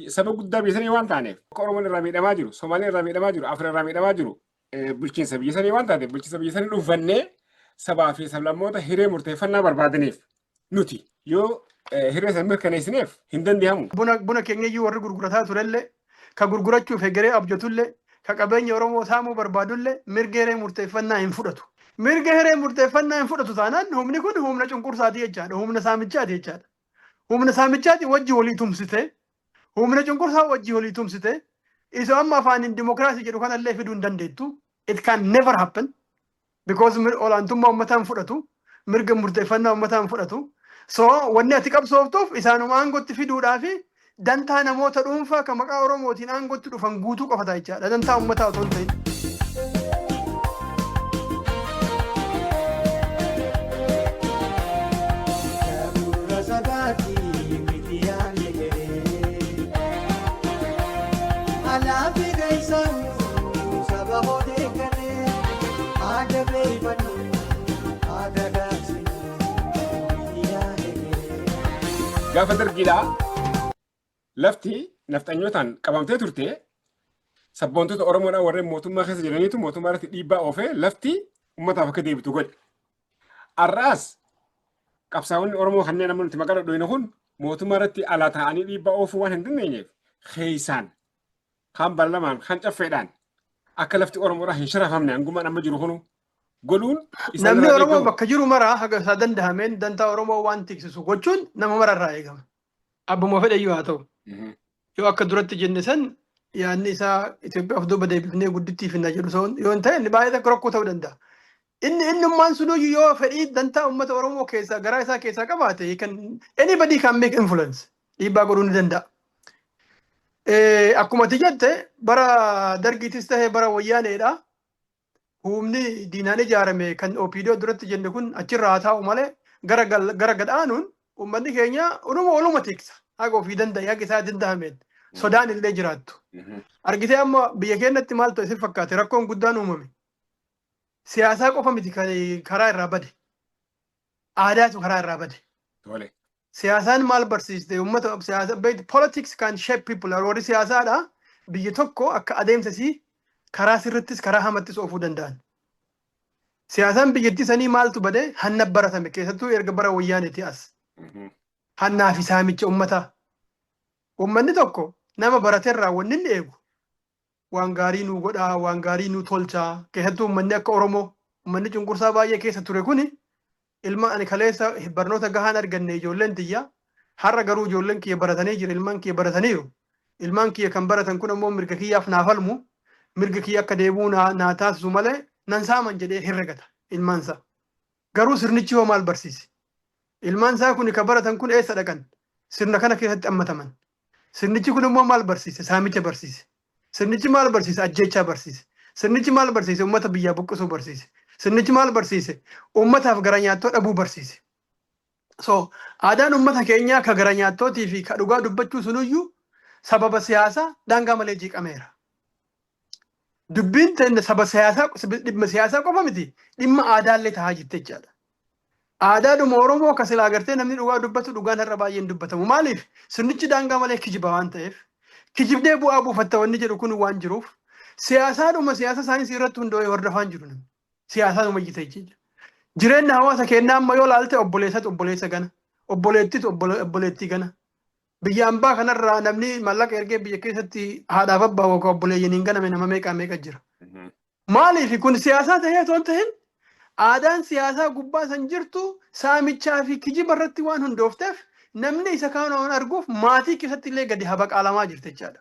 Saba guddaa biyyasanii waan taaneef akka Oromoon irraa miidhamaa jiru, Somaaleen irraa miidhamaa jiru, Afaan irraa miidhamaa jiru bulchiinsa biyyasanii waan taateef bulchiinsa biyyasanii dhuunfannee sabaa fi sablammoota hiree murteeffannaa barbaadaniif nuti yoo hiree san mirkaneessineef hin danda'amu. Buna keenya iyyuu warri gurgurataa turellee ka gurgurachuuf egeree abjatullee ka qabeenya Oromoo saamuu barbaadullee mirga hiree murteeffannaa hin fudhatu. Mirga hiree murteeffannaa hin fudhatu taanaan humni kun humna cunqursaati jechaadha. Humna saamichaati jechaadha. Humna saamichaati wajji walii tumsite. Humna cunqursaa wajji walii tumsite. Isa amma afaaniin dimokiraasii jedhu kanallee fiduu hin dandeettu. It can never happen. Because olaantummaa uummataa hin fudhatu. Mirga murteeffannaa uummataa hin fudhatu. So wanni ati qabsooftuuf isaanuma aangootti fiduudhaa fi dantaa namoota dhuunfaa kan maqaa Oromootiin aangootti dhufan guutuu qofata jechaadha. Dantaa uummataa otoo hin ta'in. Gaafa dargiidhaa lafti nafxanyootaan qabamtee turte sabboontota Oromoodhaan warreen mootummaa keessa jiraniitu mootummaa irratti dhiibbaa oofee lafti uummataaf akka deebitu godhe. Har'aas qabsaa'onni Oromoo kanneen amma nuti maqaa dhadhoofne kun mootummaa irratti alaa ta'anii dhiibbaa oofuu waan hin dandeenyeef keessaan kan ballamaan kan caffeedhaan akka lafti Oromoodhaa hin sharafamne hangumaan amma jiru kunu godhuun namni Oromoo bakka jiru maraa haga isaa danda'ameen dantaa Oromoo waan tiksisu gochuun nama mararraa eegama. Abbuma fedhayyuu haa ta'u. Yoo akka duratti jenne san yaadni isaa Itoophiyaaf duuba deebifnee guddittii finna jedhu sun yoo hin ta'e baay'ee rakkoo ta'uu danda'a. Innummaan sunuyyuu yoo fedhii dantaa uummata Oromoo keessaa garaa isaa keessaa qabaate anybody can make influence dhiibbaa godhuu ni danda'a. Akkuma ati jette bara dargiitis ta'ee bara wayyaaneedha. Humni diinaan ijaarame kan OPDO duratti jenne kun achirraa haa taa'u malee gara gadaanuun uummanni keenya oluma tiksa. Haga ofii danda'a haga isaa danda'ameen sodaan illee jiraattu. Argitee amma biyya keenyatti maal ta'e si fakkaate rakkoon guddaan uumame. Siyaasaa qofa miti karaa irraa bade. Aadaatu karaa irraa bade. Siyaasaan maal barsiiste uummata siyaasa politics can shape people. Warri siyaasaadha biyya tokko akka adeemsisii karaa sirrittis karaa hamattis oofuu danda'an. Siyaasaan biyyattii sanii maaltu bade hanna baratame keessattuu erga bara wayyaaneeti as. Hannaa fi saamicha uummataa. Uummanni tokko nama barateerraa wanni inni eegu. Waan gaarii nuu godhaa, waan gaarii nuu tolchaa. Keessattuu uummanni akka Oromoo, uummanni cunqursaa baay'ee keessa ture kuni ilma ani kaleessa barnoota gahaan arganne ijoolleen tiyya. Har'a garuu ijoolleen kiyya baratanii jiru, ilmaan kiyya barataniiru. Ilmaan kiyya kan baratan kun ammoo mirga kiyyaaf naa falmu. Mirga kiyya akka deebuu naa taasisu malee nan saaman jedhee herregata ilmaansaa. Garuu sirnichi hoo maal barsiise? Ilmaansaa kun kan baratan kun eessa dhaqan? Sirna kana keessatti hammataman. Sirnichi kun immoo maal barsiise? Saamicha barsiise. Sirnichi maal barsiise? Ajjeechaa barsiise. Sirnichi maal barsiise? Uummata biyyaa buqqisuu barsiise. Sirnichi maal barsiise? Uummataaf gara nyaattoo dhabuu barsiise. So aadaan uummata keenyaa ka gara nyaattootii fi ka dhugaa dubbachuu sunuyyuu sababa siyaasaa daangaa malee jeeqameera. Dubbiin ta'e saba siyaasaa dhimma siyaasaa qofa miti dhimma aadaallee tahaa jirte jechaadha. Aadaadhuma Oromoo akka silaa agartee namni dhugaa dubbatu dhugaan har'a baay'een dubbatamu. Maaliif sirnichi daangaa malee kijiba waan ta'eef kijibdee bu'aa buufatta wanni jedhu kun waan jiruuf siyaasaadhuma siyaasa saayinsii irratti hundaa'ee hordofaan jiru namni. Siyaasaadhuma jite jechuudha. Jireenya hawaasa keenyaa amma yoo laalte obboleessatu obboleessa gana. Obboleettitu obboleettii gana. Biyya ambaa kanarraa namni mallaqa ergee biyya keessatti haadhaaf abbaa yookaan obboleeyyaniin ganame nama meeqa jira. Maaliif kun siyaasaa ta'ee osoo hin ta'in aadaan siyaasaa gubbaa san jirtu saamichaa fi kijiba irratti waan hundoofteef namni isa kaan waan arguuf maatii keessatti illee gadi habaqaalamaa jirti jechaadha.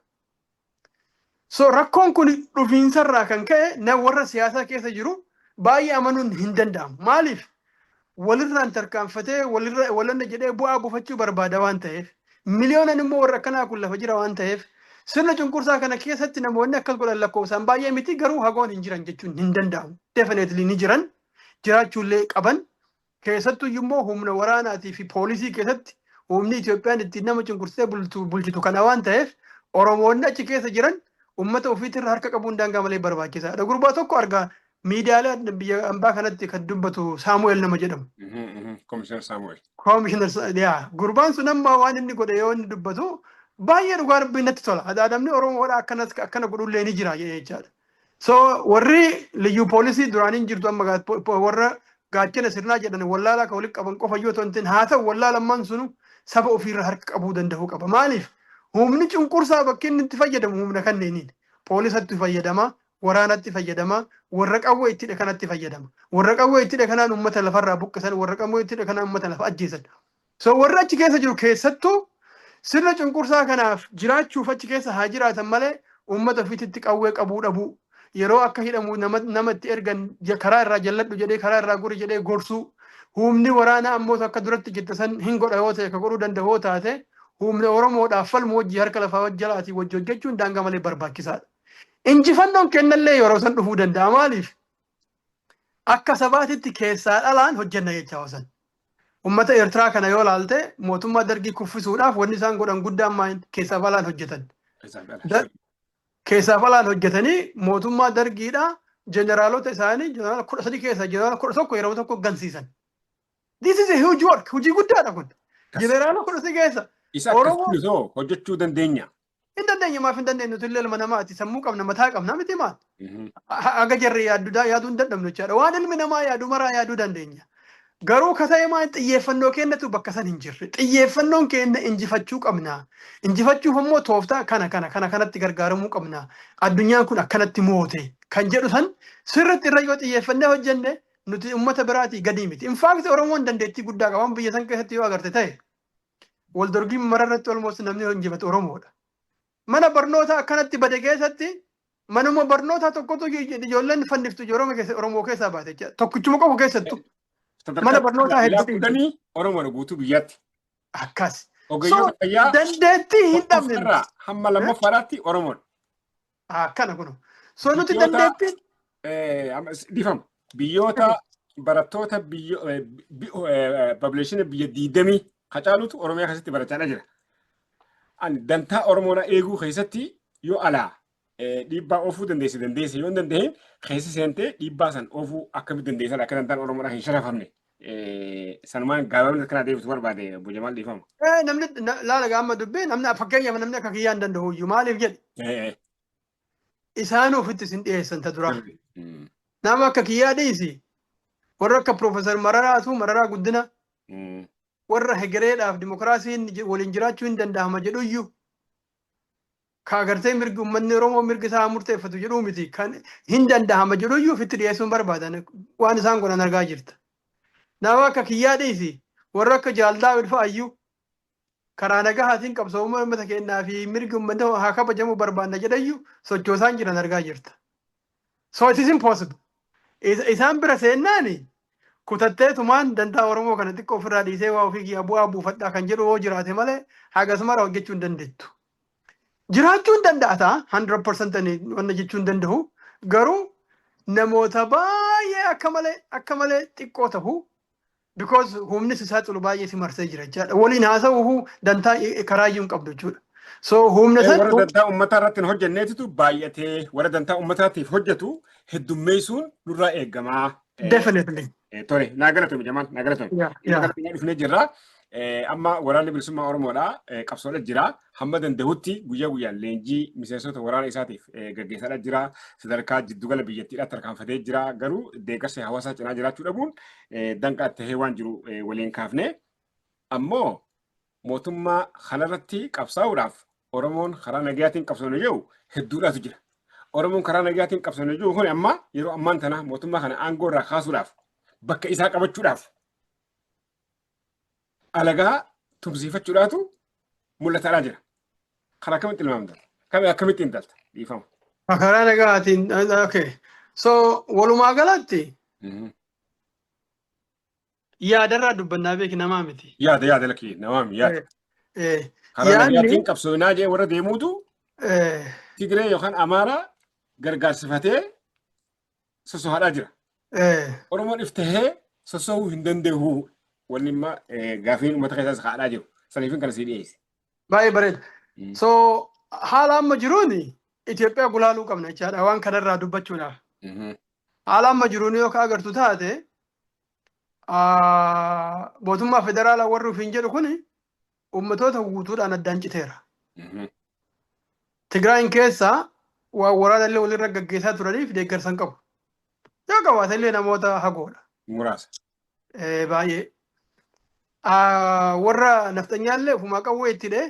So rakkoon kun dhufiinsarraa kan ka'e nama warra siyaasaa keessa jiru baay'ee amanuun hin danda'amu. Maaliif walirraan tarkaanfatee walirra jedhee bu'aa buufachuu barbaada waan ta'eef. Miliyoonan immoo warra akkanaa kun lafa jira waan ta'eef sirna cunqursaa kana keessatti namoonni akkas godhan lakkoofsaan baay'ee miti garuu hagoon hin jiran jechuun hin danda'amu. Definitely ni jiran jiraachuullee qaban keessattuu immoo humna waraanaatii fi poolisii keessatti humni Itoophiyaan ittiin nama cunqursitee bulchitu kana waan ta'eef Oromoonni achi keessa jiran uummata ofiitirra harka qabuun daangaa malee barbaachisaadha. Gurbaa tokko argaa miidiyaalee biyya ambaa kanatti kan dubbatu Saamu'eel nama jedhamu. Komishinar Saamu'eel. Komishinar gurbaan sun amma waan inni godhe yoo inni dubbatu baay'ee dhugaa rabbii natti tola. Adaadamni Oromoodha akkana godhullee ni jira jechaadha. So warri liyyuu poolisii duraaniin jirtu amma warra gaachana sirnaa jedhan wallaalaa ka walitti qaban qofa yoo ta'u haa ta'u wallaalammaan sunu saba ofiirra harka qabuu danda'uu qaba. Maaliif? Humni cunqursaa bakki inni itti fayyadamu humna kanneeniin. Poolisatti fayyadama, waraanatti fayyadama, warra qawwee ittidha kanatti fayyadama. Warra qawwee ittidha kanaan uummata lafarraa buqqisan, warra qawwee ittidha kanaan uummata lafa ajjeesan. So warra achi keessa jiru keessattuu sirna cunqursaa kanaaf jiraachuuf achi keessa haa jiraatan malee uummata ofiitti qawwee qabuu dhabuu. Yeroo akka hidhamu namatti ergan karaa irraa jalladhu jedhee karaa irraa guri jedhee gorsuu. Humni waraanaa ammoo akka duratti jette san hin godha yoo ta'e ka godhuu danda'u yoo taate humni Oromoodhaaf falmu wajjii harka lafaa wajjalaatii wajji hojjechuun daangaa malee barbaachisaadha. Injifannoon kennallee yeroo san dhufuu danda'a. Maaliif? Akka sabaatitti keessaa dhalaan hojjenna jechaa hosan. Uummata Eertiraa kana yoo laalte mootummaa dargii kuffisuudhaaf wanni isaan godhan guddaan maal keessaa balaan hojjetan. Keessaa balaan hojjetanii mootummaa dargiidhaa jeneraalota isaanii jeneraala 13 keessa jeneraala 11 yeroo tokko gansiisan. This is a huge work. Hojii guddaadha kun. Jeneraala 13 keessa. Isa akkasii hojjechuu dandeenya. Hin dandeenya maaf hin dandeenyu tullee ilma namaati sammuu qabna mataa qabna miti maal. Aga jarri yaaduu hin dadhabnu jechaadha. Waan ilmi namaa yaadu maraa yaaduu dandeenya. Garuu kata'e maal xiyyeeffannoo kennatu bakka san hin jirre. Xiyyeeffannoon kenna injifachuu qabna. Injifachuuf immoo tooftaa kanatti gargaaramuu qabna. Addunyaan kun akkanatti moote kan jedhu san sirriitti irra yoo xiyyeeffannee hojjenne nuti uummata biraatii gadi miti. Infaakti Oromoon dandeettii guddaa qaban biyya san keessatti yoo agarte ta'e wal dorgii mararratti olmoos namni injifatu Oromoodha. Mana barnoota akkanatti bade keessatti manuma barnoota tokkotu ijoolleen fanniftu Oromoo keessaa baate jechuudha. Tokkichuma qofa keessattu. Mana barnootaa hedduu Oromoon guutuu biyyaatti. Akkas. Ogeeyyoota fayyaa dandeettii hin dhabne. Hamma lammaffaadhaatti Oromoon. Akkana kun. So nuti dandeettii. Dhiifama. Biyyoota barattoota population biyya 20 hacaalutu Oromiyaa keessatti barachaa jira. Ani dantaa Oromoodhaa eeguu keessatti yoo alaa dhiibbaa oofuu dandeesse yoo hin dandeenye keessa seentee dhiibbaa san oofuu akkamitti dandeessan akka dantaan Oromoodhaa hin sharafamne. Sanumaan gabaabinatti kana deebisu barbaade Obbo Jamaal dhiifama. Namni laala gaamma dubbee fakkeenyaaf namni akka kiyyaan danda'u iyyuu maaliif jedhe. Isaan ofitti sin dhiyeessan ta dura. Nama akka kiyyaa dhiisi. Warra akka Piroofeesar Mararaa Guddina. Warra hegereedhaaf dimokiraasiin waliin jiraachuu hin danda'ama jedhu iyyuu. Ka agartee mirgi uummanni Oromoo mirgi isaa murteeffatu jedhuu miti kan hin danda'ama jedhu iyyuu ofitti dhiyeessuun barbaadan waan isaan godhan argaa jirta. Nama akka kiyyaa dhiisi. Warra akka jaaldaa ulfaa iyyuu. Karaa nagahaatiin qabsoomuu uummata keenyaa fi mirgi uummanni haa kabajamu barbaanna jedhayyuu sochoosaan jiran argaa jirta. So it is impossible. Isaan bira seennaani kutatteetumaan dantaa Oromoo kana xiqqoo ofirraa dhiisee waa ofii bu'aa buufadhaa kan jedhu yoo jiraate malee hagas mara hojjechuu hin dandeettu. Jiraachuu hin danda'ata 100% wanna jechuu hin danda'u garuu namoota baay'ee akka malee xiqqoo ta'u because humni isaa xulu baay'ee si marsee jira jechaadha. Waliin haasa'uu dantaa karaayyuu hin qabdu jechuudha. So humna san warra dantaa uummataa irratti hin hojjenneetitu baay'atee warra dantaa uummataatiif hojjetu heddummeessuun nurraa eegamaa. Definitely. Tole naa galatoomi Jamaal naa galatoomi. Dhufnee jirra. Amma waraanni bilisummaa Oromoodhaa qabsoodha jira. Hamma danda'utti guyyaa guyyaan leenjii miseensota waraana isaatiif gaggeessaa jira. Sadarkaa jiddugala biyyattiidhaa tarkaanfatee jira. Garuu deeggarsa hawaasaa cinaa jiraachuu dhabuun danqaa tahee waan jiru waliin kaafne. Ammoo mootummaa kanarratti qabsaa'uudhaaf Oromoon karaa nagayaatiin qabsoofne jiru hedduudhaatu jira. Oromoon karaa nagayaatiin qabsoofne jiru kun amma yeroo ammaan tana mootummaa kana aangoo irraa kaasuudhaaf bakka isaa qabachuudhaaf alagaa tumsiifachuudhaatu mul'ataa jira. Karaa kamitti ilmaamta? Akkamitti intalta? Dhiifama. Karaa nagaatiin okay. So walumaa galatti yaadarraa dubbannaa beeki namaa miti. Yaada lakkii namaa miti yaada. Karaa nagayaatiin qabsoofnaa jee warra deemuutu Tigiree yookaan Amaaraa gargaarsifatee sosohaadhaa jira. Oromoon iftahee sosohuu hin danda'u wanni imma gaafiin uummata keessaas kaadhaa jiru. Saniifin kana sii dhiyeesse. Baay'ee bareeda. So haala amma jiruun Itoophiyaa gulaaluu qabna jechaadha waan kanarraa dubbachuudhaaf. Haala amma jiruun yoo ka agartu taate mootummaa federaalaa warri ofiin jedhu kun uummatoota guutuudhaan addaan citeera. Tigraayin keessaa waa waraanallee walirra gaggeessaa turaniif deeggarsan qabu. Yoo qabaatellee namoota hagoodha. Muraasa. Baay'ee. Warra nafxanyaallee ofumaa qawwee ittidhe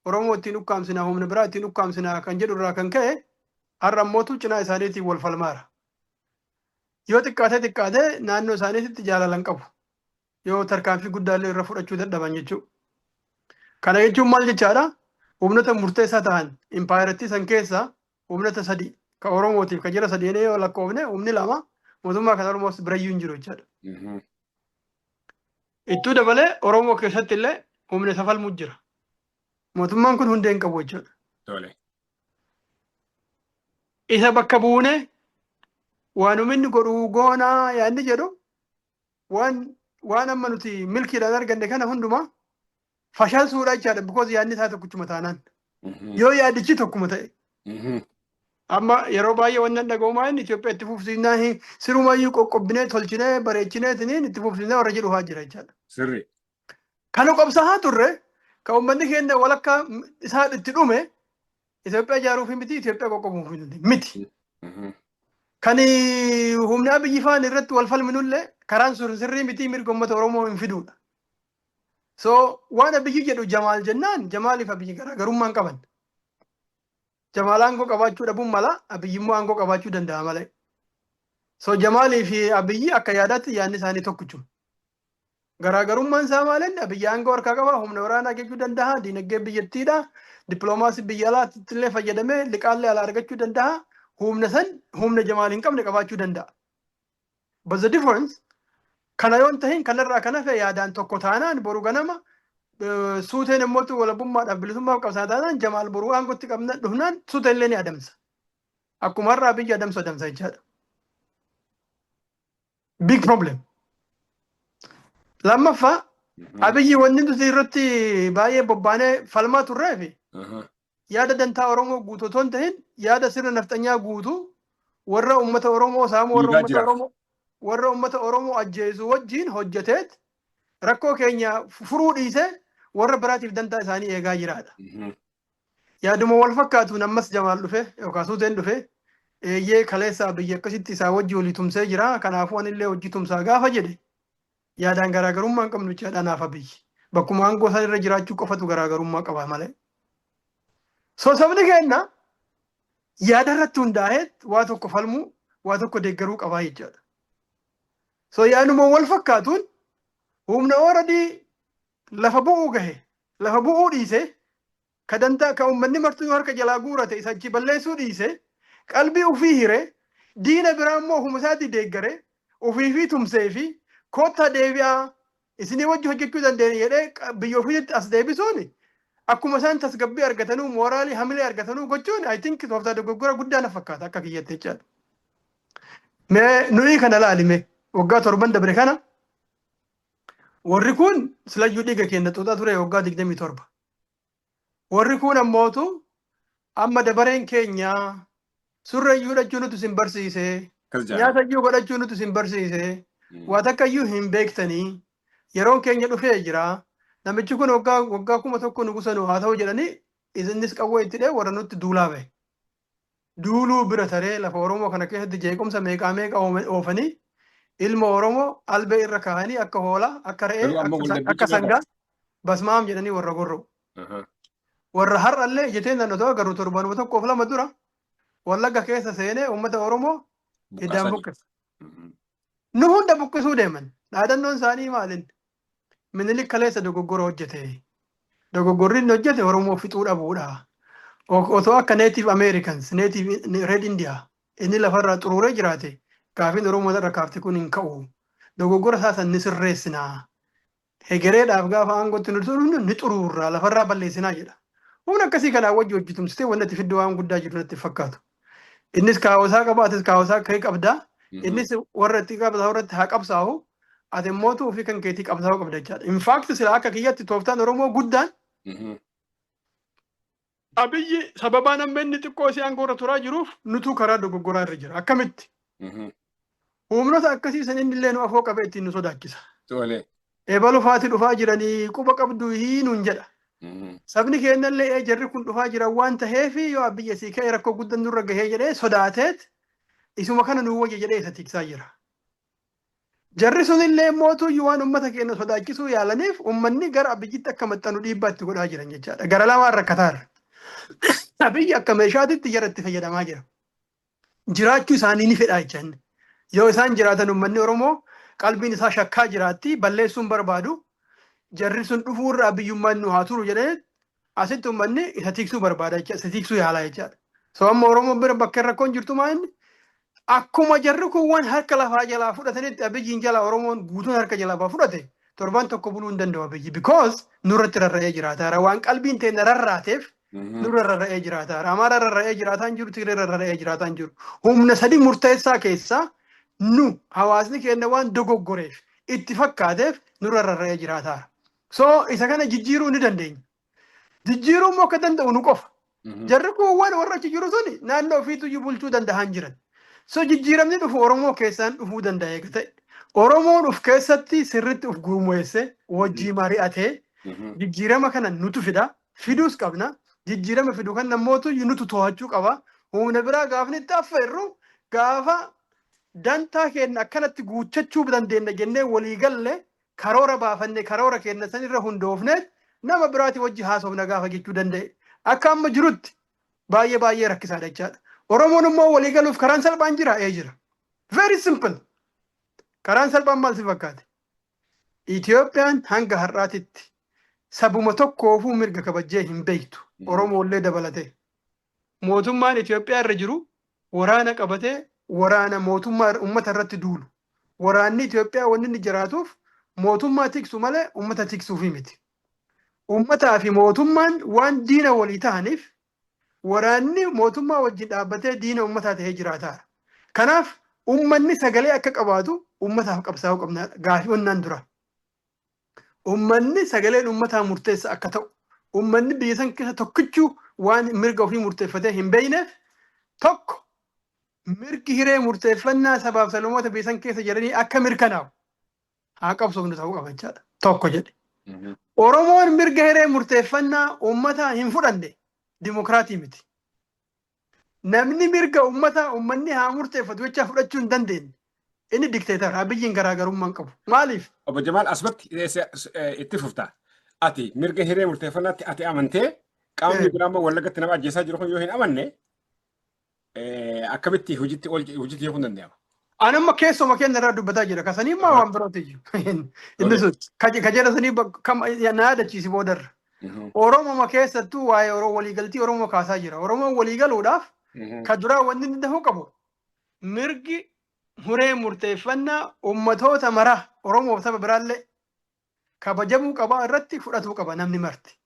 Oromoo ittiin ukkaamsinaa humna biraa ittiin ukkaamsinaa kan jedhu irraa kan ka'e har'a ammootu cinaa isaaniitiin wal falmaara. Yoo xiqqaatee naannoo isaaniitti jaalalan qabu. Yoo tarkaanfii guddaallee irra fudhachuu dadhaban jechuudha. Kana jechuun maal jechaadha? Humnoota murteessaa ta'an impaayirattii san keessaa humnoota sadii kan Oromootiif kan jira sadeenee yoo lakkoofne humni lama mootummaa kan Oromoos birayyuu hin jiru jechaadha. Ittuu dabalee Oromoo keessatti illee humni safalmuu jira. Mootummaan kun hundee hin qabu jechuudha. Isa bakka buune waan uummanni godhu goonaa yaadni jedhu waan amma nuti milkiidhaan arganne kana hundumaa fashaalsuudha jechaadha. Because yaadni isaa tokkichuma taanaan. Yoo yaadichi tokkuma ta'e. Amma yeroo baay'ee wannan dhaga'umaa inni Itoophiyaa itti fufsiisnaa sirumayyuu qoqqobbinee tolchinee bareechinee itti fufsiisnee warra jedhu haa jira jechaadha. Sirri. Kana qobsaa turre kan uummanni keenya walakkaa isaa itti dhume Itoophiyaa ijaaruuf miti Itoophiyaa qoqqobuuf miti. Kan humni abiyyi faan irratti wal falminullee karaan sun sirrii miti mirga uummata Oromoo hin fiduudha. So waan abiyyi jedhu Jamaal jennaan Jamaaliif abiyyi garaagarummaa hin qaban. Jamaal aangoo qabaachuu dhabuun mala abiyyi immoo aangoo qabaachuu danda'a malee. So Jamaalii fi abiyyi akka yaadaatti yaadni isaanii tokkichu. Garaagarummaan isaa maaleen abiyyi aangoo harkaa qaba humna waraanaa geejjuu danda'a diinagdee biyyattiidha dippiloomaasii biyya alaatti illee fayyadamee liqaallee alaa argachuu danda'a. Humna Jamaal hin qabne qabaachuu danda'a. But the difference kana yoon tahin kanarraa kan hafe yaadaan tokko taanaan boru ganama suuteen immoo walabummaadhaaf bilisummaaf qabsaa taanaan Jamaal boruu aangootti qabna dhufnaan suuteen illee ni adamsa. Akkuma har'aa biyya adamsa jechaadha. Big problem. Lammaffaa abiyyi wanni nuti irratti baay'ee bobbaanee falmaa turreefi yaada dantaa Oromoo guutuu otoo hin tahin yaada sirna nafxanyaa guutuu warra uummata Oromoo saamu warra uummata Oromoo ajjeesu wajjin hojjeteet rakkoo keenya furuu dhiisee warra biraatiif dantaa isaanii eegaa jiraadha. Yaaduma wal fakkaatuun ammas Jamaal dhufe yookaan suuteen dhufe eeyyee kaleessaa biyya akkasitti isaa wajji walii tumsee jira kanaafuu anillee hojii tumsaa gaafa jedhe yaadaan garaagarummaa hin qabnu jechaadha naaf abiyyi. Bakkuma aangoo isaa irra jiraachuu qofatu garaagarummaa qaba malee. So sabni keenya yaada irratti hundaa'eet waa tokko falmuu waa tokko deeggaruu qabaa jechaadha. So yaaduma wal fakkaatuun humna ooradii lafa bu'uu gahe lafa bu'uu dhiise ka dantaa ka uummanni martuu harka jalaa guurate isa achi balleessuu dhiise qalbii ofii hire diina biraa immoo ofuma isaatii deeggare ofii fi tumsee fi koottaa deebi'aa isinii wajji hojjechuu dandeenya jedhee biyya ofiitti as deebisuun akkuma isaan tasgabbii argatanuu mooraalii hamilee argatanuu gochuun I think tooftaa dogoggora guddaa na fakkaata akka kiyyatti jechaadha. Mee nuyi kana laalime waggaa 7 dabre kana warri kun silayyuu dhiiga keenya xuuxaa ture waggaa 27. Warri kun ammootu amma dabareen keenya surreeyyuu hidhachuu nuti sin barsiise nyaatayyuu godhachuu nuti sin barsiise waa takkayyuu hin beektanii yeroon keenya dhufee jira. Namichi kun waggaa 1,000 nugusanuu haa ta'u jedhanii innis qawwee itti dhee warra nutti duulaa bahe. Duuluu bira taree lafa Oromoo kana keessatti jeequmsa meeqaa oofanii ilma Oromoo albee irra kaa'anii akka hoolaa akka re'ee akka sangaa basmaam jedhanii warra gorra'u. Warra har'allee ijjeteen naannoo garuu 7 1 2 dura Wallagga keessa seenee uummata Oromoo iddaan buqqisa. Nu hunda buqqisuu deeman. Dhaadannoon isaanii maalin? Minilik kaleessa dogoggora hojjete. Dogoggorri inni hojjete Oromoo fixuu dhabuudha. Otoo akka Native Americans, Native Red India inni lafarraa xuruuree jiraate gaafiin Oromoo irra kaafte kun hin ka'u. Dogoggora isaa san ni sirreessinaa. Hegereedhaaf gaafa aangootti ni xuruurraa lafarraa balleessinaa jedha. Humna akkasii kanaa wajji hojjetumsitee wanti itti fiddu waan guddaa jiru natti fakkaatu. Innis kaawwasaa qaba, atis kaawwasaa ka'ee qabdaa. Innis warra itti qabsaa'u irratti haa qabsaa'u. Ati mootuu fi kan keetii qabsaa'uu qabda jechaadha. In fact sila akka kiyyatti tooftaan Oromoo guddaan abiyyi sababaan amma inni xiqqoo isii aangoo irra turaa jiruuf nutuu karaa dogoggoraa irra jira. Akkamitti? Humnoota akkasii san inni illee nu afoo qabee ittiin nu sodaachisa. Eebalu faati dhufaa jiranii quba qabdu hiinuun jedha. Sabni keenya illee jarri kun dhufaa jira waan ta'eef yoo biyya sii ka'e rakkoo guddaan nurra gahee jedhee sodaateet isuma kana nuu wayya jedhee isa tiksaa jira. Jarri sun illee mootuu waan uummata keenya sodaachisuu yaalaniif uummanni gara abiyyitti akka maxxanu dhiibbaa itti godhaa jiran jechaadha. Gara lamaan rakkataarra. Abiyyi akka meeshaatitti jara itti fayyadamaa jira. Jiraachuu isaanii ni fedhaa jechaan. Yoo isaan jiraatan uummanni Oromoo qalbiin isaa shakkaa jiraatti balleessuun barbaadu. Jarri sun dhufuurra abiyyummaan nu haa turu jedhee asitti uummanni isa tiksuu barbaada jecha isa tiksuu yaalaa jechaadha. So amma Oromoo bira bakka rakkoon jirtu maali? Akkuma jarri kun waan harka lafaa jalaa fudhatanitti abiyyiin jalaa Oromoon guutuun harka jalaa fudhate torban tokko buluu hin danda'u abiyyi because nurratti rarra'ee jiraataara waan qalbiin teenya rarraateef nurra rarra'ee jiraataara Amaara rarra'ee jiraataan jiru Tigree rarra'ee jiraataan jiru humna sadii murteessaa keessaa nu hawaasni keenya waan dogoggoreef itti fakkaateef nurra rarra'ee jiraataara. So isa kana jijjiiruu ni dandeenya. Jijjiiruu immoo akka danda'u nu qofa. Jarri kun waan warra achi jiru suni naannoo ofiitu bulchuu danda'an jiran. So jijjiiramni dhufu Oromoo keessaan dhufuu danda'a eega ta'e. Oromoon uf keessatti sirriitti uf gurmeesse wajjii mari'atee jijjiirama kana nutu fida. Fiduus qabna. Jijjiirama fidu kan namootu nutu to'achuu qaba. Humna biraa gaafni itti affeerru gaafa dantaa keenya akkanatti guuttachuu dandeenya jennee walii galle karoora baafanne karoora keenya sanirra hundoofne nama biraati wajji haasofna gaafa jechuu danda'e. Akka amma jirutti baay'ee rakkisaadha jechaadha. Oromoon immoo walii galuuf karaan salphaan jira jira. Very simple. Karaan salphaan maal si fakkaate? Itoophiyaan hanga har'aatitti sabuma tokkoofuu mirga kabajjee hin beektu. Oromoollee dabalatee. Mootummaan Itoophiyaa irra jiru waraana qabatee waraana mootummaa uummata irratti duulu. Waraanni Itoophiyaa wanni inni jiraatuuf mootummaa tiksu malee uummata tiksuufi miti. Uummataa fi mootummaan waan diina walii ta'aniif waraanni mootummaa wajjin dhaabbatee diina uummataa ta'ee jiraataara. Kanaaf uummanni sagalee akka qabaatu uummataaf qabsaa'uu qabna gaafii onnaan dura. Uummanni sagaleen uummataa murteessa akka ta'u uummanni biyya san keessa tokkichuu waan mirga ofii murteeffatee hin beekneef tokko mirgi hiree murteeffannaa sabaaf sablammoota biyya san keessa jiranii akka mirkanaa'u haa qabsoofnu ta'uu qaba jechaadha. Tokko jedhe. Oromoon mirga hiree murteeffannaa uummataa hin fudhanne dimokiraatii miti. Namni mirga uummataa uummanni haa murteeffatu jecha fudhachuu hin dandeenye. Inni dikteetara abiyyiin garaagarummaa hin qabu. Maaliif? Obbo Jamaal asumatti itti fuftaa. Ati mirga hiree murteeffannaatti ati amantee qaamni biraa immoo Wallagatti nama ajjeesaa jiru kun yoo hin amanne akkamitti hojiitti hiikuu danda'ama? Anamma keessuma keenya irraa dubbataa jira. Kasanii maa waan birooti iyyuu. Inni sun kajeela sanii na yaadachiisi boodarra. Oromoo keessattuu waa'ee waliigaltii Oromoo kaasaa jira. Oromoon waliigaluudhaaf ka duraa wanni inni dafuu qabu mirgi hiree murteeffannaa uummatoota maraa Oromoof saba biraallee kabajamuu qabaa irratti fudhatuu qaba namni marti.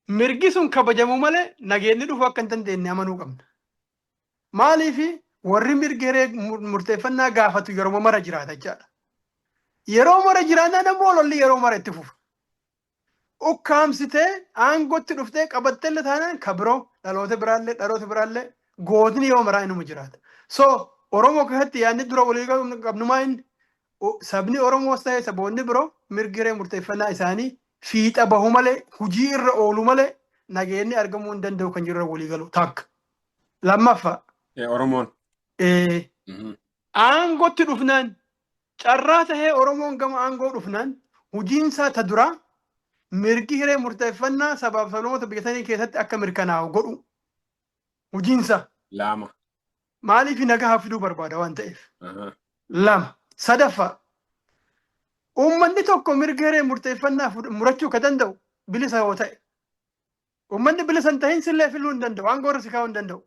Mirgi sun kabajamuu malee nageenyi dhufuu akka hin dandeenye amanuu qabna. Maaliifi warri mirga hiree murteeffannaa gaafatu yeroo mara jiraata jechaadha. Yeroo mara jiraannaa nammoo lolli yeroo mara itti fufu. Ukkaamsitee aangootti dhuftee qabatteelle taanaan ka biroo dhaloota biraallee gootni yoo maraa inuma jiraata. So Oromoo keessatti yaadni dura walii qabnumaa inni sabni Oromoos ta'ee saboonni biroo mirgi hiree murteeffannaa isaanii fiixa bahu malee hujii irra oolu malee nageenyi argamuu hin danda'u kan jirra walii galu takka. Lammaffaa. Oromoon. Aangootti dhufnaan carraa tahee Oromoon gama aangoo dhufnaan hujiinsaa ta duraa mirgi hiree murteeffannaa sabaaf sablammoota biyya sanii keessatti akka mirkanaa'u godhu. Hujiinsa. Lama. Maaliif nagaa fiduu barbaada waan ta'eef. Lama. Sadaffaa. Uummanni tokko mirga hiree murteeffannaa murachuu ka danda'u bilisa yoo ta'e. Uummanni bilisa hin tahin sillee filuu hin danda'u. Aangoo irra si kaa'uu hin danda'u.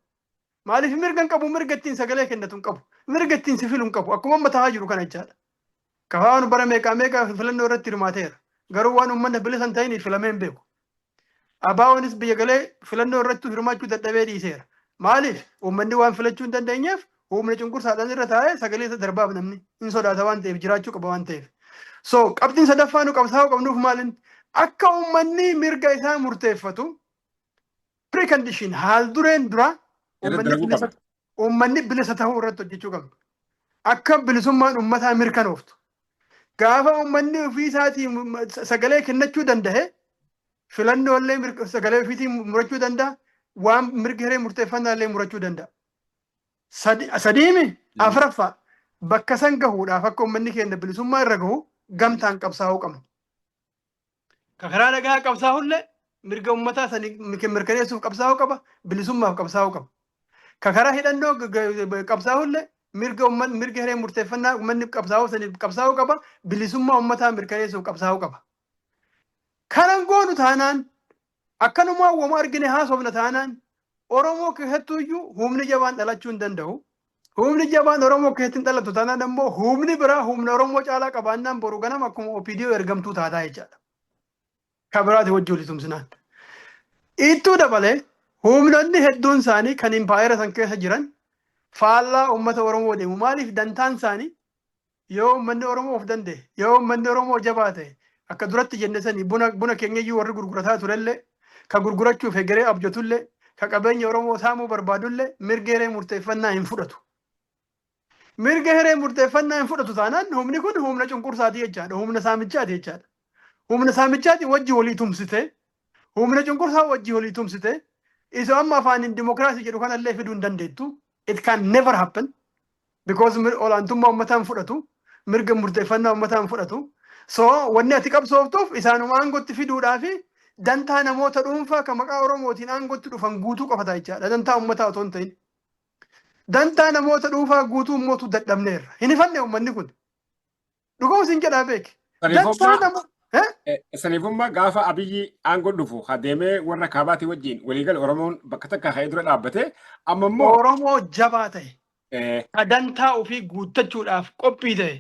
Maaliif mirga hin qabu mirga ittiin sagalee kennatu hin qabu. Mirga ittiin si filu hin qabu. Akkuma amma taa'aa jiru kana jechaadha. Kafaan bara meeqaa filannoo irratti hirmaateera. Garuu waan uummanni bilisa hin tahiniif filamee hin beeku. Abaawwanis biyya galee filannoo irratti hirmaachuu dadhabee dhiiseera. Maaliif uummanni waan filachuu hin dandeenyeef humna cunqursaadhaan irra taa'ee sagalee isa darbaaf namni hin sodaata waan ta'eef jiraachuu qaba waan ta'eef. So qabxiin sadaffaa nu qabsaa'uu qabnuuf maalin akka uummanni mirga isaa murteeffatu precondition haal dureen dura uummanni bilisa ta'uu irratti hojjechuu qabna. Akka bilisummaan uummataa mirkanooftu. Gaafa uummanni ofii isaatii sagalee kennachuu danda'e filannoolee sagalee ofiitiin murachuu danda'a. Waan mirga hiree murteeffannaa illee murachuu danda'a. Sadiimi afuraffaa bakka san gahuudhaaf akka uummanni keenya bilisummaa irra gahu gamtaan qabsaa'uu qabna. Ka karaa nagaa qabsaa'ullee mirga uummataa sanii mirkaneessuuf qabsaa'uu qaba. Bilisummaaf qabsaa'uu qaba. Ka karaa hidhannoo qabsaa'ullee mirga hiree murteeffannaa uummanni qabsaa'uu saniif qabsaa'uu qaba. Bilisummaa uummataa mirkaneessuuf qabsaa'uu qaba. Kanan goonu taanaan akkanumaa wama argine haasofna taanaan Oromoo keessattuyyuu humni jabaan dhalachuu hin danda'u. Humni jabaan Oromoo keessatti hin dhalatu taanaan ammoo humni biraa humna Oromoo caalaa qabaannaan boru ganama akkuma OPDO ergamtuu taataa jechaadha. Kan biraati wajji walitti tumsinaan. Ittuu dabalee humnoonni hedduun isaanii kan impaayera san keessa jiran faallaa uummata Oromoo deemu. Maaliif dantaan isaanii yoo uummanni Oromoo of danda'e yoo uummanni Oromoo jabaa ta'e akka duratti jenne sanii buna keenyayyuu warri gurgurataa turellee ka gurgurachuuf egeree abjotullee ka qabeenya Oromoo saamuu barbaadullee mirga hiree murteeffannaa hin fudhatu. Mirga hiree murteeffannaa hin fudhatu taanaan humni kun humna cunqursaati jechaadha. Humna saamichaati jechaadha. Humna saamichaati wajji walii tumsite humna cunqursaa wajji walii tumsite isa amma afaaniin dimokiraasii jedhu kanallee fiduu hin dandeettu. It can never happen because olaantummaa uummataa hin fudhatu mirga murteeffannaa uummataa hin fudhatu. So wanni ati qabsooftuuf isaanuma aangootti fiduudhaafi dantaa namoota dhuunfaa kan maqaa Oromootiin aangootti dhufan guutuu qofata jechaadha. Dantaa uummataa otoo hin ta'in. Dantaa namoota dhuunfaa guutuu mootu dadhabneerra. Hin ifanne uummanni kun. Dhuguma isin jedhaa beeke. Saniifummaa gaafa Abiyyi aangoo dhufu adeemee warra kaabaatii wajjin waliigala Oromoon bakka takka ka'ee dura dhaabbate amma immoo Oromoo jabaa ta'e. Dantaa ofii guuttachuudhaaf qophii ta'e.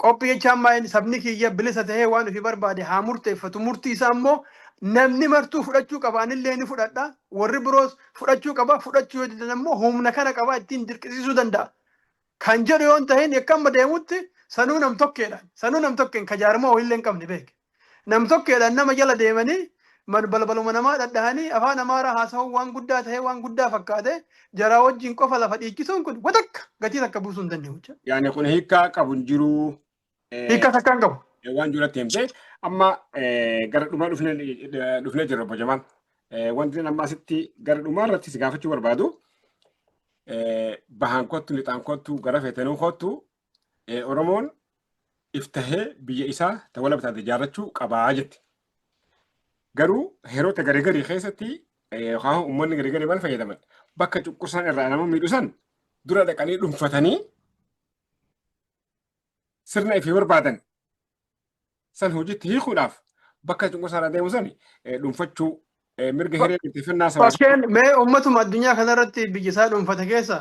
Qophii jechaan maayini sabni kiyya bilisa ta'ee waan ofii barbaade haa murteeffatu. Murtii isaa immoo namni martuu fudhachuu qaba. Anillee ni fudhadha. Warri biroos fudhachuu qaba. Fudhachuu yoo didan immoo humna kana qaba ittiin dirqisiisuu danda'a. Kan jedhu yoo hin ta'in yakkamma deemutti sanuu nam tokkeedha. Sanuu nam tokkeen ka jaarmaa illee hin qabne beeke. Nam tokkeedhaan nama jala deemanii balbaluma namaa dhadhahanii afaan amaaraa haasa'uun waan guddaa ta'ee waan guddaa fakkaate jaraa wajjin qofa lafa dhiichisuun kun watakka gatii takka buusuu hin dandeenyu. Yaani kun hiikaa qabu hin jiruu. Hiikaa takkaan qabu. Waan jirutti himtee amma gara dhumaa dhufnee jirra obbo Jamaan. Wanti amma asitti gara dhumaa irratti si gaafachuu barbaadu bahaan kottu lixaan kottu gara feetanuu kottu Oromoon iftahee biyya isaa ta'uu bitaate ijaarrachuu qabaa jetti. Garuu heerota garii keessatti uummanni garii maal fayyadaman bakka cunqursaan irraa nama miidhusan dura dhaqanii dhuunfatanii sirna ifii barbaadan san hojiitti hiikuudhaaf bakka cunqursaan adeemu san dhuunfachuu mirga hiree murteeffannaa sabaa. Fakkeen mee uummatuma addunyaa kanarratti biyya isaa dhuunfate keessa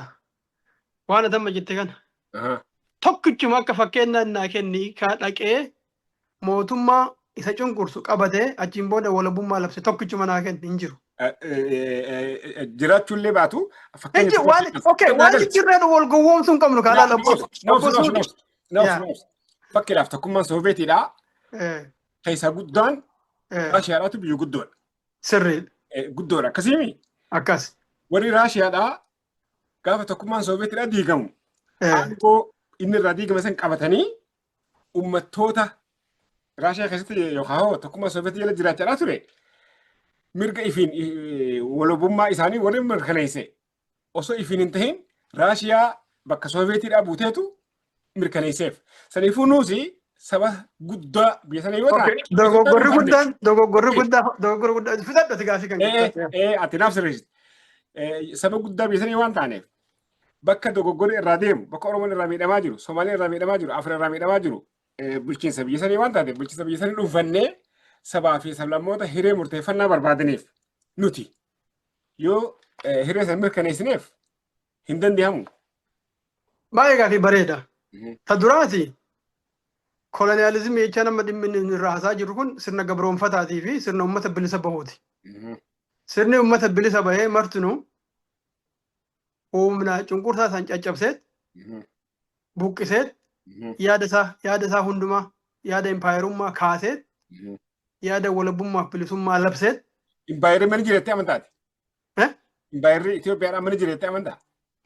waan adamma jette kana. Tokkichuma akka fakkeenyaan naa kenni kan dhaqee mootummaa isa cunqursu qabatee achiin booda walabummaa labse tokkichuma naa kenni hin jiru. Jiraachuullee baatu waan jirreen wal gowwoomsuun qabnu kaadhaa labsuun. Fakkiidhaaf tokkummaan Sooveetiidhaa. Keessaa guddaan Raashiyaadhaatu biyya guddoodha. Sirrii. Guddoodha akkasiimi. Akkas. Warri Raashiyaadhaa gaafa tokkummaan Sooveetiidhaa diigamu. Aangoo inni irraa diigame san qabatanii uummattoota Raashiyaa keessatti yookaan tokkummaa Sooveetii jala jiraachaa ture. Mirga ifiin walabummaa isaanii warri mirkaneesse osoo ifiin hin tahin Raashiyaa bakka Sooveetiidhaa buuteetu mirkaneesseef. Saniifuu nuusi saba guddaa biyya sana yoo ta'an. Dogoggorri guddaa fidadhati gaafii kan ati naaf sirreessite. Saba guddaa biyya sana waan taaneef bakka dogoggorri irraa deemu bakka Oromoon irraa miidhamaa jiru Somaaleen irraa miidhamaa jiru Afaan irraa miidhamaa jiru bulchiinsa biyya sana waan taateef bulchiinsa biyya sana dhuunfannee sabaa fi sablammoota hiree murteeffannaa barbaadaniif nuti yoo hiree san mirkaneessineef hin danda'amu. Baay'ee gaafii bareeda. Ta duraati koloniyaalizimii jechaa nama dhimmi irraa haasaa jiru kun sirna gabroonfataatii fi sirna uummata bilisa bahuuti. Sirni uummata bilisa bahee martinuu humna cunqursaa isaan caccabseet buqqiseet yaada isaa hundumaa yaada impaayerummaa kaaseet yaada walabummaa bilisummaa labseet. Impaayerri mana jireettee amantaati. Impaayerri Itoophiyaadhaan mana jireettee amantaa.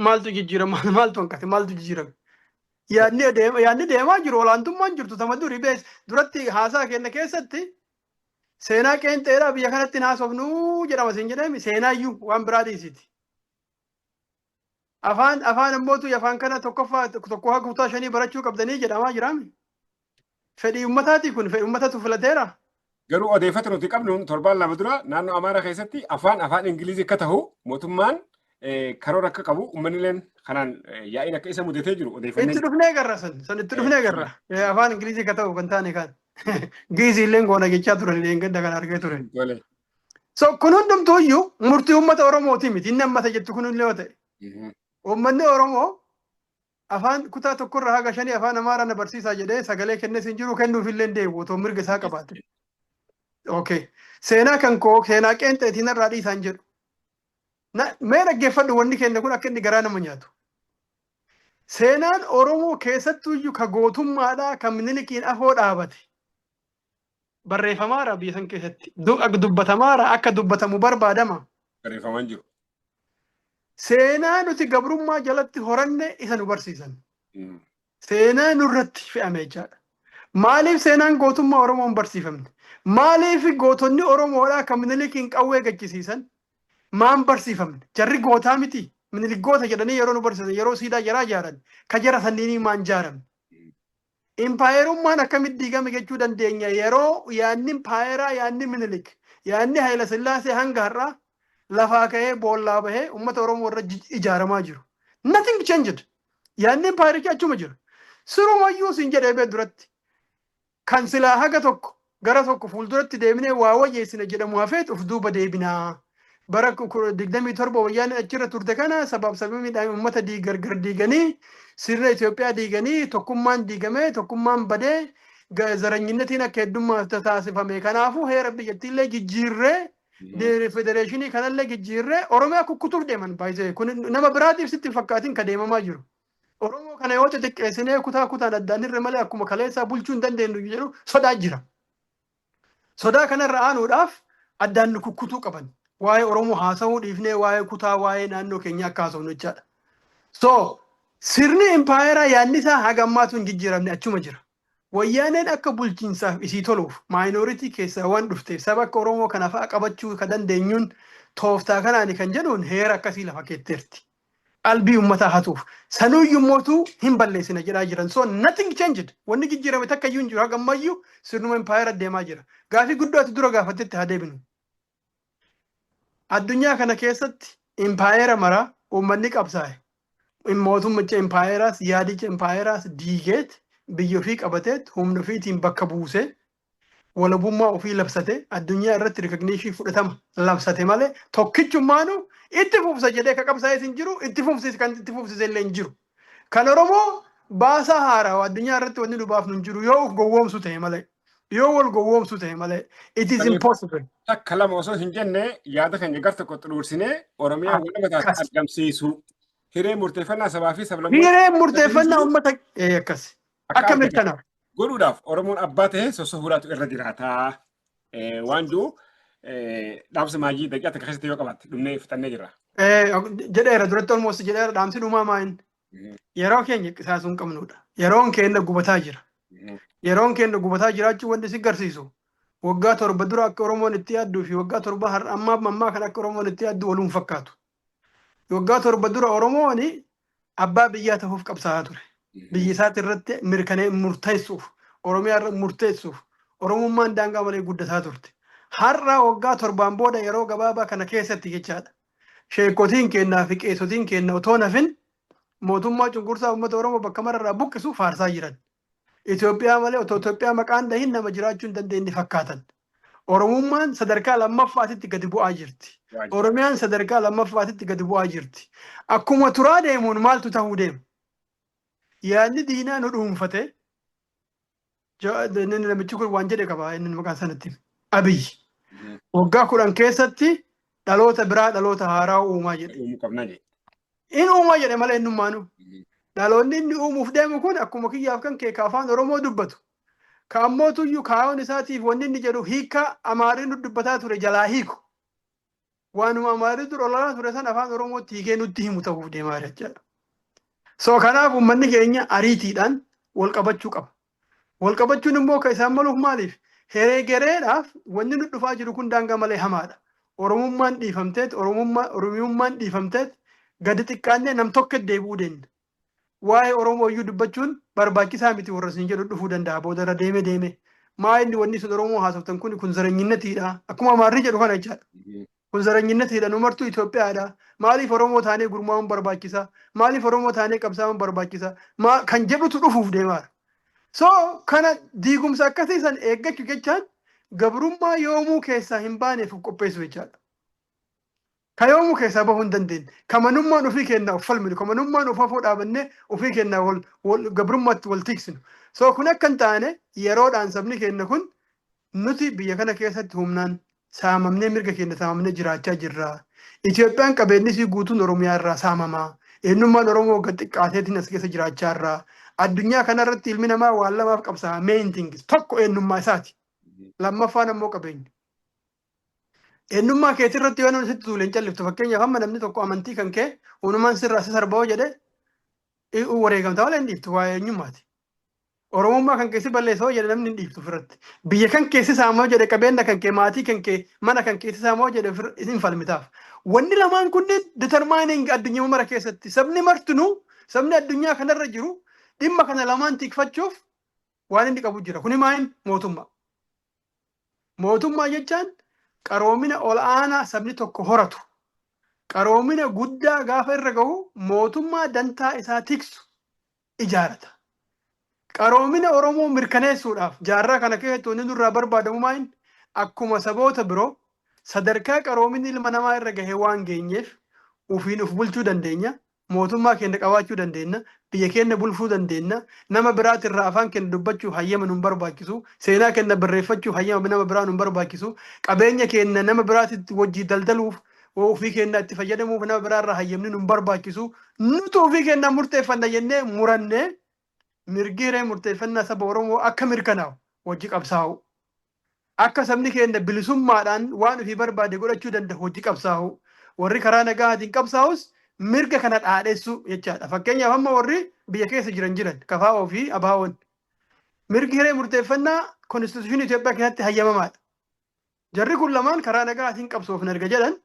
Maaltu jijjiirama maaltu hanqate maaltu jijjiirame. yaadni deemaa jiru olaantummaan jirtu tama durii bees duratti haasaa kenna keessatti seenaa qeenxeedhaa biyya kanatti haasofnuu jedhama siin jedhame seenaayyuu waan biraa dhiisiti. Afaan ammootu afaan kana tokko haa kutaa 5 barachuu qabdanii jedhamaa jiraami. Fedhii uummataati kun fedhii uummatatu filateera. Garuu odeeffatu nuti qabnu torbaan lama dura naannoo Amaaraa keessatti afaan Ingilizii akka ta'u mootummaan karoora akka qabu uummanni kanaan yaa'iin akka isa mudatee jiru odeeffannoo. Itti dhufnee garra san itti dhufnee garra. Afaan Ingilizii akka ta'u kan taane kan. Giizii illee goona jechaa turan gadda kan argee turan. So kun hundumtuu iyyuu murtii uummata Oromooti miti. Inni ammata jettu kun illee yoo ta'e. Uummanni Oromoo afaan kutaa tokkorraa haga 5 afaan Amaaraa na barsiisaa jedhee sagalee kennee siin jiru kennuufillee deebi'u otoo mirga isaa qabaate. Okay. Seenaa kan koo seenaa qeenxeetiin irraa dhiisaan jedhu. Mee dhaggeeffadhu wanni kenna kun akka inni garaa nama nyaatu. Seenaan Oromoo keessattuu iyyuu ka gootummaadhaa kan Minilikiin afoo dhaabate. Barreeffamaara biyya san keessatti. Dubbatamaara akka dubbatamu barbaadama. Barreeffamaan jiru. Seenaa nuti gabrummaa jalatti horanne isa nu barsiisan. Seenaa nurratti fe'ame jechaadha. Maaliif seenaan gootummaa Oromoo hin barsiifamne? Maaliif gootonni Oromoodhaa kan Minilikiin qawwee gachisiisan? Maan barsiifamne? Jarri gootaa miti. Minilik goota jedhanii yeroo nu barsiisan yeroo siidaa jaraa ijaaran ka jara sanniinii maan ijaaramne. Impaayerummaan akkamitti diigame jechuu dandeenya yeroo yaadni impaayeraa yaadni Minilik yaadni Hayila Sillaasee hanga har'aa lafaa ka'ee boollaa bahee uummata Oromoo irra ijaaramaa jiru. Nothing changed. Yaadni impaayerichi achuma jira. Sirumayyuu siin jedhee bee duratti kan silaa haga tokko gara tokko fuulduratti deebinee waa wayyeessina jedhamu hafeet uf duuba deebinaa. Bara 27 wayyaanee achirra turte kana sababni uummata gargar diiganii sirna Itoophiyaa diiganii tokkummaan diigamee tokkummaan badee zaranyinnatiin akka heddummaa taasifame. Kanaafuu heera biyyattiillee jijjiirree federeeshinii kanallee jijjiirree Oromiyaa kukkutuuf deeman baay'ee kun nama biraatiif sitti fakkaatiin ka deemamaa jiru. Oromoo kana yoo xixiqqeessinee kutaan addaan hirre malee akkuma kaleessaa bulchuu hin dandeenyu jedhu sodaa jira. Sodaa kanarra aanuudhaaf addaan nu kukkutuu qaban. Waa'ee Oromoo haasa'uu dhiifnee waa'ee kutaa waa'ee naannoo keenya akka haasa'u jechaadha. So sirni impaayeraa yaadni isaa haga ammaatu hin jijjiiramne achuma jira. Wayyaaneen akka bulchiinsaaf isii toluuf maayinooritii keessaa waan dhufteef saba akka Oromoo kana fa'aa qabachuu ka dandeenyuun tooftaa kanaani kan jedhuun heera akkasii lafa keetteerti. Qalbii uummataa hatuuf sanuuyyuu mootuu hin balleessina jedhaa jiran. So nothing changed. Wanni jijjiirame takka iyyuu hin jiru haga ammayyuu sirnuma impaayera deemaa jira. Gaafii guddaatu dura gaafatetti haa deebinu. Addunyaa kana keessatti impaayera maraa uummanni qabsaa'e. Mootummicha impaayeraas yaadicha impaayeraas diigeet biyya ofii qabateet humna ofiitiin bakka buusee walabummaa ofii labsate addunyaa irratti rikogniishii fudhatama labsate malee tokkichummaanu itti fufsa jedhee ka qabsaa'ee hin jiru itti fufsis kan itti fufsise illee hin jiru. Kan Oromoo baasaa haaraa addunyaa irratti wanni nu baafnu hin jiru yoo of gowwoomsu ta'e malee. Yoo wal gowwoomsu ta'e malee it is impossible. Akka lama osoo hin jenne yaada keenya gar tokko xuruursinee Oromiyaa wal mataatti argamsiisu. Hiree murteeffannaa sabaa fi sablammii. Hiree murteeffannaa uummata akkas. Akka mirkanaa'u. Godhuudhaaf Oromoon abbaa ta'ee sosohuuraatu irra jiraataa. Waan jiru dhaamsa maayii daqiiqaa takka keessatti yoo qabaatte dhumnee fixannee jirra. Jedheera duratti olmoos jedheera dhaamsi dhumaa maayin. Yeroo keenya qisaasuu hin qabnudha. Yeroon keenya gubataa jira. Yeroon keenya gubataa jiraachuu wanti si garsiisu. Waggaa 7 dura akka Oromoon itti yaadduu fi waggaa 7 ammaa kan akka Oromoon itti yaaddu waluun fakkaatu. Waggaa 7 dura Oromoon abbaa biyyaa ta'uuf qabsaa'aa ture. Biyya isaati irratti mirkanee murteessuuf Oromiyaa irratti murteessuuf Oromummaan daangaa malee guddataa turte. Har'a waggaa 7 booda yeroo gabaabaa kana keessatti jechaadha. Sheekotiin kennaa fi qeesotiin kenna otoo nafin mootummaa cunqursaa uummata Oromoo bakka mararraa buqqisu faarsaa jiran. Itoophiyaa malee otoo Itoophiyaa maqaan dhahin nama jiraachuu hin dandeenye fakkaatan. Oromummaan sadarkaa lammaffaatitti gadi bu'aa jirti. Oromiyaan sadarkaa lammaffaatitti gadi bu'aa jirti. Akkuma turaa deemuun maaltu ta'uu deema? Yaadni diinaa nu dhuunfate namichi kun waan jedhe qaba inni maqaan sanatti Abiyyi. Waggaa 10 keessatti dhaloota biraa dhaloota haaraa uumaa jedhe. Inni uumaa jedhe malee innummaanu. Dhaloonni inni uumuuf deemu kun akkuma kiyyaaf kan kee afaan Oromoo dubbatu. Ka ammootuyyuu kaa'oon isaatiif wanni inni jedhu hiika Amaariin nu dubbataa ture jalaa hiiku. Waanuma Amaarii dur ololaa ture san afaan Oromootti hiikee nutti himu ta'uuf deemaa jechaadha. So kanaaf uummanni keenya ariitiidhaan wal qabachuu qaba. Wal qabachuun immoo kan isaan maluuf maaliif? Hereegereedhaaf wanni nu dhufaa jiru kun daangaa malee hamaadha. Oromummaan dhiifamteet, Oromummaan dhiifamteet gadi xiqqaannee nam tokko deebi'uu dandeenya. Waa'ee Oromoo iyyuu dubbachuun barbaachisaa miti warra isin jedhu dhufuu danda'a boodarra deeme. Maa inni wanni sun Oromoo haasoftan kun zareenyinnatiidha. Akkuma Amaarri jedhu kana jechaadha. Kun zareenyinnatiidha. Numartuu Itoophiyaadha. Maaliif Oromoo taanee gurmaa'uun barbaachisa? Maaliif Oromoo taanee qabsaa'uun barbaachisa? Kan jedhutu dhufuuf deemaara. So kana diigumsa akkasii san eeggachuu jechaan gabrummaa yoomuu keessaa hin baaneef qopheessu jechaadha. Ka yoomuu keessaa bahuu hin dandeenye. Kamanummaan ofii kennaa of falminu. Kamanummaan of afoo dhaabannee ofii kennaa gabrummaatti wal tiksinu. So kun akka hin taane yeroodhaan sabni keenya kun nuti biyya kana keessatti humnaan saamamnee mirga keenya saamamnee jiraachaa jirra. Itoophiyaan qabeenyi isii guutuun Oromiyaa irraa saamamaa. Eenyummaan Oromoo gad xiqqaateetiin as keessa jiraachaa irraa. Addunyaa kanarratti ilmi namaa waan lamaaf qabsaa main things tokko eenyummaa isaati. Lammaffaan ammoo qabeenya. Eenyummaa keetii irratti yoo namni sitti tuulee hin calliftu fakkeenyaaf amma namni tokko amantii kan kee uumamaan sirraa si sarba'oo jedhee wareegamtaa wala hin dhiiftu waa'ee eenyummaati. Oromummaa kan keessi balleessoo jedhe namni hin dhiiftu ofirratti. Biyya kan keessi saamoo jedhe qabeenya kan kee maatii kan kee mana kan keessi saamoo jedhe hin falmitaaf. Wanni lamaan kunneen determining addunyaa mara keessatti sabni martinuu sabni addunyaa kanarra jiru dhimma kana lamaan tikfachuuf waan inni qabu jira. Kuni maal mootummaa. Mootummaa jechaan qaroomina ol'aanaa sabni tokko horatu. Qaroomina guddaa gaafa irra gahu mootummaa dantaa isaa tiksu ijaarata. Qaroomina Oromoo mirkaneessuudhaaf jaarraa kana keessatti wanni nurraa barbaadamu maal akkuma saboota biroo sadarkaa qaroominni ilma namaa irra gahee waan geenyeef ufiin uf bulchuu dandeenya. Mootummaa keenya qabaachuu dandeenya. Biyya keenya bulchuu dandeenya. Nama biraatirraa afaan keenya dubbachuu hayyama nun barbaachisu. Seenaa keenya barreeffachuu hayyama nama biraa nun barbaachisu. Qabeenya keenya nama biraatitti wajjii daldaluuf ofii keenya itti fayyadamuuf nama biraarraa hayyamni nun barbaachisu. Nuti ofii keenya murteeffanna jennee murannee mirgi hiree murteeffannaa saba Oromoo akka mirkanaa'u wajji qabsaa'u. Akka sabni keenya bilisummaadhaan waan ofii barbaade godhachuu danda'u wajji qabsaa'u. Warri karaa nagaatiin qabsaa'us mirga kana dhaadheessu jechaadha. Fakkeenyaaf amma warri biyya keessa jiran kafaa'oo fi abaawoon. Mirgi hiree murteeffannaa konstituushinii Itoophiyaa keessatti hayyamamaadha. Jarri kun lamaan karaa nagaatiin qabsoofna erga jedhan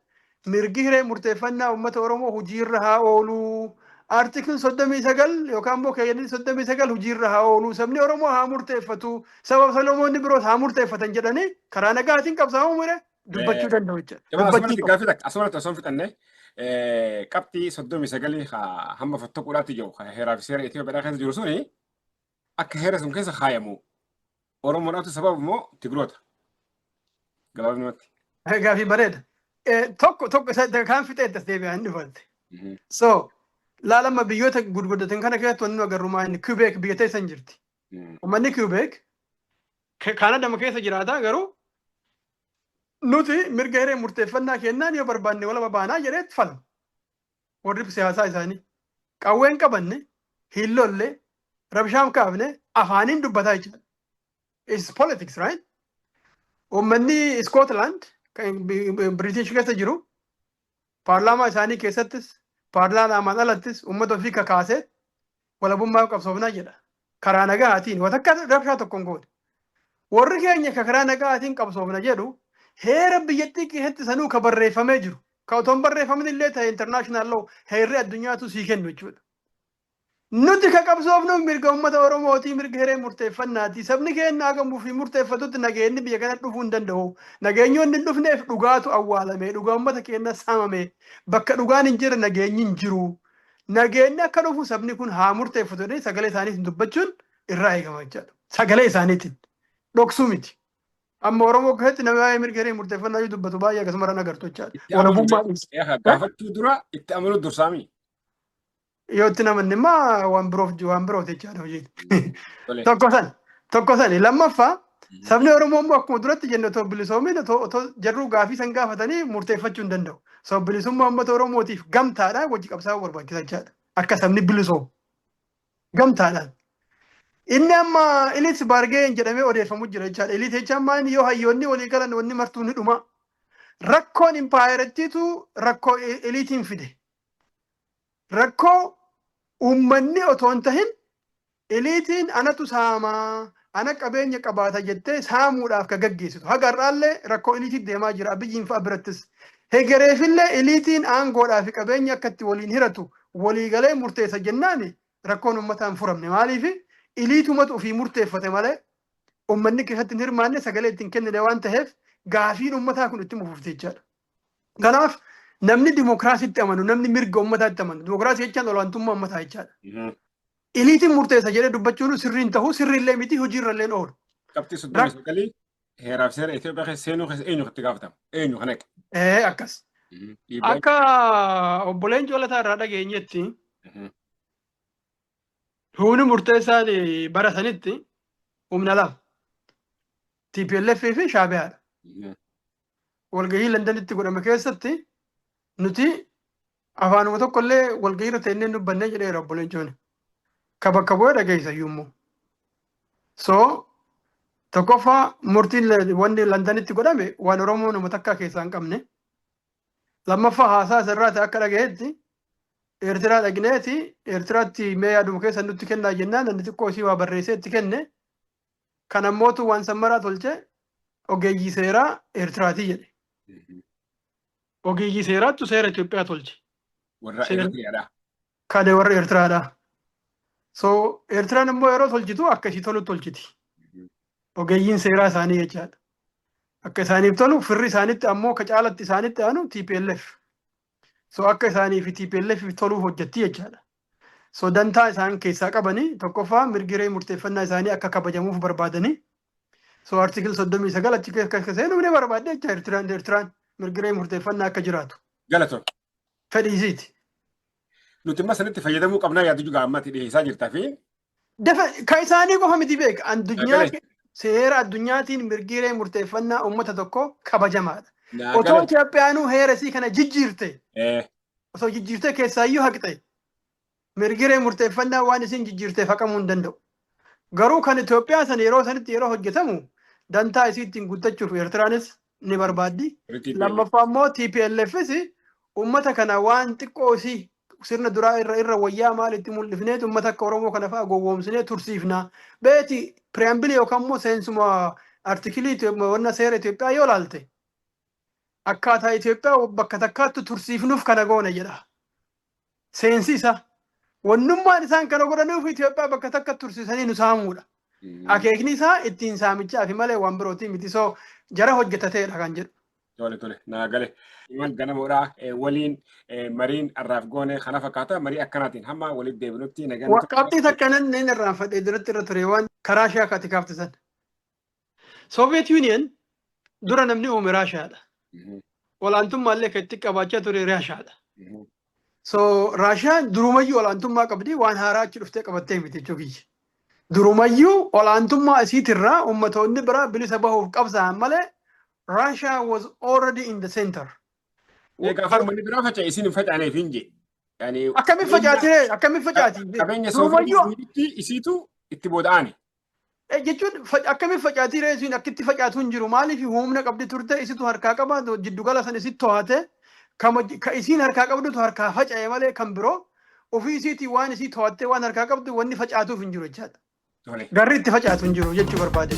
mirgi hiree murteeffannaa uummata Oromoo hojiirra haa oolu. Artikil 39 yookaan immoo keeyyadni 39 hojiirra haa oolu. Sabni Oromoo haa murteeffatu. Sababa Solomoonni biroos haa murteeffatan jedhanii karaa nagaatiin qabsaa'uu mure dubbachuu danda'u jechuudha. Asumatti osoo hin fixannee qabxii 39 hamma fottoquudhaatti jiru heeraa fi seera Itoophiyaa keessa jiru suni akka heera sun keessa kaayamu Oromoodhaatu sababa immoo Tigiroota. Gabaabinumatti. Gaafii bareeda. Tokko kan fixee as deebi'aa hin dhufatte. So laalama biyyoota gurguddatan kana keessatti wanni agarru maal Quebec biyya teessan jirti. Uummanni Quebec Kanada keessa jiraata garuu nuti mirga hiree murteeffannaa kennaan yoo barbaanne wala babaanaa jedheet falma. Warri siyaasaa isaanii qawween qabanne hiillollee rabshaan kaafne afaaniin dubbataa jechuudha. It's politics, right? Uummanni Scotland British keessa jiru paarlaamaa isaanii keessattis paarlaamaan alattis uummata ofii kakaasee walabummaa qabsoofnaa jedha. Karaa nagaatiin watakka rabshaa tokkoon goone. Warri keenya karaa nagaatiin qabsoofna jedhu heera biyyattii keessatti sanuu ka barreeffamee jiru. Ka otoon barreeffamin illee ta'e international law heerri addunyaatu sii kennu jechuudha. Nuti ka qabsoofnu mirga uummata Oromootii mirga hiree murteeffannaati. Sabni keenya hagamuu fi murteeffatutti nageenyi biyya kanatti dhufuu hin danda'u. Nageenyoonni hin dhufneef dhugaatu awwaalame. Dhugaa uummata keenya saamame. Bakka dhugaan hin jirre nageenyi hin jiru. Nageenyi akka dhufu sabni kun haa murteeffatu jedhanii sagalee isaaniitiin dubbachuun irraa eegama jechuudha. Sagalee isaaniitiin dhoksuu miti. Amma Oromoo keessatti nama waa'ee mirga hiree murteeffannaa dubbatu baay'ee akkasuma agartu jechuudha. Gaafachuu dura itti amanuu dursaami. Yoo itti namanni immoo waan biroof jechaadha hojiin. Tokko sani lammaffaa sabni Oromoo immoo akkuma duratti jenne otoo bilisoomin otoo jarruu gaafii san gaafatanii murteeffachuu hin danda'u. So bilisummaa uummata Oromootiif gamtaadhaan wajji qabsaa'uu barbaachisa jechaadha. Akka sabni bilisoomu gamtaadhaan. Inni amma Eliit Baargeen jedhamee odeeffamu jira jechaadha. Eliit jechaan maal yoo hayyoonni walii galan wanni martuu ni dhuma. Rakkoon impaayerattiitu rakkoo eliitiin fide. Rakkoo Uummanni otoo hin tahin eliitiin anatu saamaa ana qabeenya qabaata jettee saamuudhaaf ka gaggeessitu. Haga har'aallee rakkoo eliitii deemaa jira abiyyiin fa'a birattis. Hegereefillee eliitiin aangoodhaa fi qabeenya akkatti waliin hiratu waliigalee murteessa jennaani rakkoon uummataan furamne. Maaliif eliitumatu ofii murteeffate malee uummanni keessatti hin hirmaanne sagalee ittiin kennine waan ta'eef gaafiin uummataa kun itti mufufte jechaadha. Kanaaf namni dimookiraasiitti amanu namni mirga uummataatti amanu dimookiraasii jechaan olaantummaa uummataa jechaadha. Eliitiin murteessa jedhee dubbachuun sirriin ta'uu sirriillee miti hojiirrallee oolu. Qabxii 39 heeraaf seera Itoophiyaa keessa seenuu keessa eenyu itti gaafatamu? Eenyu kan eege? Akkas. Akka obboleen Joolataa irraa dhageenyetti humni murteessaan bara sanitti humna lama TPLF fi Shaabiyaadha. Walgahii Londanitti godhame keessatti nuti afaanuma tokkollee walgahii irra teennee dubbannee jedheera obboleen Jooni. Ka bakka bu'ee dhageessa yommuu. So tokkoffaa murtiin wanni Londanitti godhame waan Oromoo nama takkaa keessaa hin qabne. Lammaffaa haasaa sirraa ta'e akka dhagayetti Eertiraa dhaqneeti Eertiraatti mee yaaduma keessa nutti kennaa jennaan namni xiqqoo isii waa barreessee itti kenne. Kan ammootu waan sammaraa tolche ogeeyyii seeraa Eertiraatii jedhe. Ogeeyyii seeraattu seera Itoophiyaa tolche. Warra Eertiraadha. Kan warra Eertiraadha. So Eertiraan immoo yeroo tolchitu akka isii tolu tolchiti. Ogeeyyiin seeraa isaanii jechaadha. Akka isaaniif tolu firri isaanitti ammoo ka caalatti isaanitti aanu TPLF. So akka isaanii fi TPLF toluuf hojjetti jechaadha. So dantaa isaan keessaa qabanii tokkoffaa mirgiree murteeffannaa isaanii akka kabajamuuf barbaadanii. So artikil 39 achi keessa seenuu ni barbaadde jecha Eertiraan mirgiree murteeffannaa akka jiraatu. Galatoon. Fedhii isiiti. Nuti amma sanitti fayyadamuu qabnaa yaadu juga ammatti dhiyeessaa jirtaa fi. Ka isaanii qofa miti beeka. Addunyaa seera addunyaatiin mirgiree murteeffannaa uummata tokko kabajamaadha. Otoo Itoophiyaanuu heera isii kana jijjiirte. Osoo jijjiirtee keessaayyuu haqxe. Mirgiree murteeffannaa waan isin jijjiirteef haqamuu hin danda'u. Garuu kan Itoophiyaa sana yeroo sanitti yeroo hojjetamu dantaa isii ittiin guuttachuuf Eertiraanis ni barbaaddi. Lammaffaa immoo TPLFs uummata kana waan xiqqoo isii sirna duraa irra wayyaa maal itti mul'ifneet uummata akka Oromoo kana fa'aa gowwoomsinee tursiifna. Beeti piriyaambilii yookaan immoo seensuma artikilii wanna seera Itoophiyaa yoo laalte akkaataa Itoophiyaa bakka takkaatti tursiifnuuf kana goone jedha. Seensi isa wannummaan isaan kana godhanuuf Itoophiyaa bakka takka tursiisanii nu saamuudha. Akeekni isaa ittiin saamichaa fi malee waan birootii miti soo jara hojjetateedha kan jedhu. Tole naa gale. Iman ganamoodhaa waliin mariin arraaf goone kana fakkaata marii akkanaatiin hamma walitti deebinutti nagaan. Qabxii takkanan inni irraan fadhee duratti irra ture waan karaa shaakaatti kaaftisan. Soviet Union dura namni uume Raashaadha. Olaantummaallee kan itti qabaachaa ture Raashaadha. So Raashaan durumayyuu olaantummaa qabdi waan haaraa achi dhuftee qabattee miti jechuudha. Durumayyuu olaantummaa isiitirraa ummatoonni biraa bilisa bahuuf qabsaan malee Russia was already in the center. Gaafa manni biraa faca'e isin hin facaaneef hin jee. Akkamiin facaatire? Akkamiin facaati? Qabeenya Soofiyetiitti isiitu itti booda'ani. Jechuun akkamiin facaatire isin akkitti facaatu hin jiru maaliif humna qabdi turte isitu harkaa qaba jiddugala san isitti to'ate ka isiin harkaa qabdutu harkaa faca'e malee kan biroo ofii isiitii waan isii to'attee waan harkaa qabdu wanni facaatuuf hin jiru jechaadha. Garri itti facaatu hin jiru jechuu barbaade.